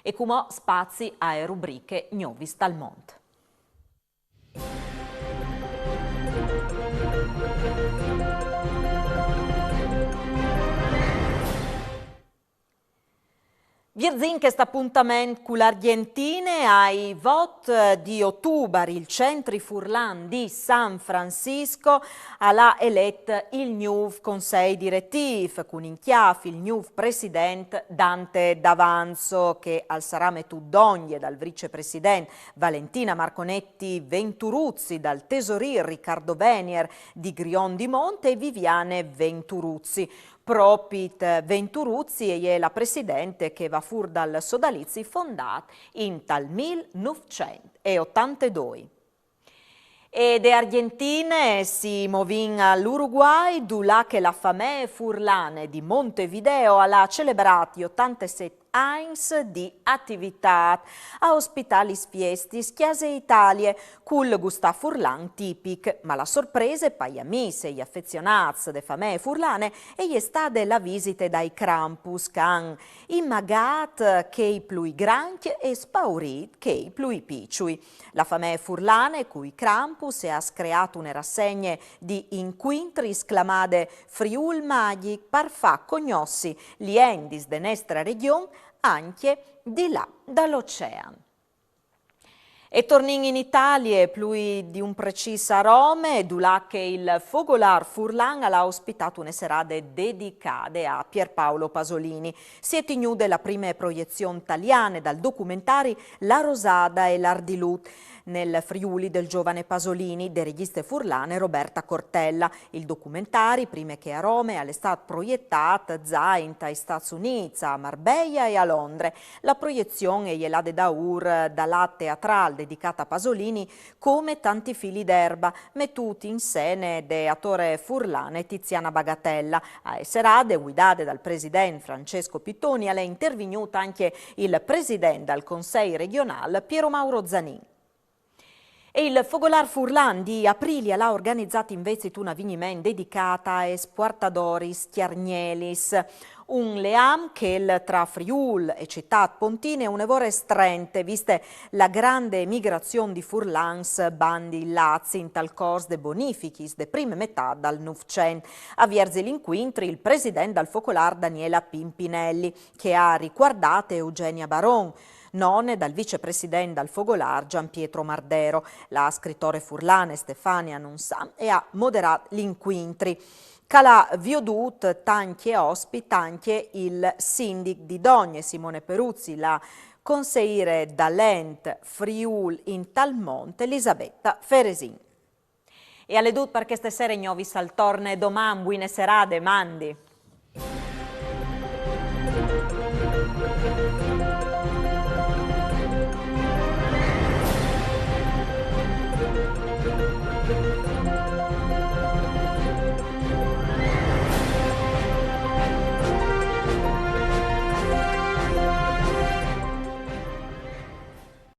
E come spazi a rubriche Novis dal Mont. Virzin questo appuntamento con l'Argentina ai vot di ottobre, il centro Furlan di San Francisco ha eletto il nuovo consiglio direttivo con in chiave il nuovo presidente Dante D'Avanzo che al sarà metudoglie dal vicepresidente Valentina Marconetti Venturuzzi, dal tesorier Riccardo Venier di Grion di Monte e Viviane Venturuzzi. Propit Venturuzzi è la presidente che va fur dal Sodalizzi fondato in tal 1982. E de Argentine si movin all'Uruguay, dulà che la famè Furlane di Montevideo ha celebrato 87 anni di attività a ospitali fiestis Chiese Italie, cul Gustavo Furlan tipic, ma la sorpresa è poi amici e gli affezionati de famè Furlane e gli stade la visita dai Krampus can immagat che i plui granchi e spaurit che i plui picciui. La famè Furlane cui Krampus ha creato una rassegna di inquintri sclamate Friul Magic par fa cognossi gli endis de nostra regione anche di là dall'oceano. E tornin in Italia più di un preciso a Rome, dulà che il Fogolar Furlan ha ospitato una serata dedicata a Pierpaolo Pasolini. Si è tenuta la prima proiezione italiana dal documentario La Rosada e l'Ardilut nel Friuli del giovane Pasolini, de registe furlane Roberta Cortella. Il documentario, prima che a Roma, è stato proiettato già in Stati Uniti, a Marbella e a Londra. La proiezione è la de Daur dalla teatrale dedicata a Pasolini come tanti fili d'erba, mettuti in scene de attore furlane Tiziana Bagatella. A serate guidate dal presidente Francesco Pittoni, è intervenuto anche il presidente del Consiglio regionale Piero Mauro Zanin. E il Fogolar Furlan di Aprilia l'ha organizzato invece un avvenimento dedicato a esportadoris Chiarnielis, un leam che tra Friul e Città Pontine è un'evore strente, viste la grande migrazione di Furlans bandi Lazzi in tal cors de bonificis de prime metà dal Novecento. A Vierzi l'inquintri il presidente del Fogolar Daniela Pimpinelli, che ha riguardato Eugenia Baron, nonne dal vicepresidente del Fogolar Gian Pietro Mardero. La scrittore furlane Stefania Nunsan e ha moderato l'inquintri. Calà viodut tanti ospiti anche il sindic di Dogne Simone Peruzzi, la consigliere d'Alent Friul in Talmonte Elisabetta Feresin. E alle dut per queste sere Gnovis al torne domani, buone serate, mandi.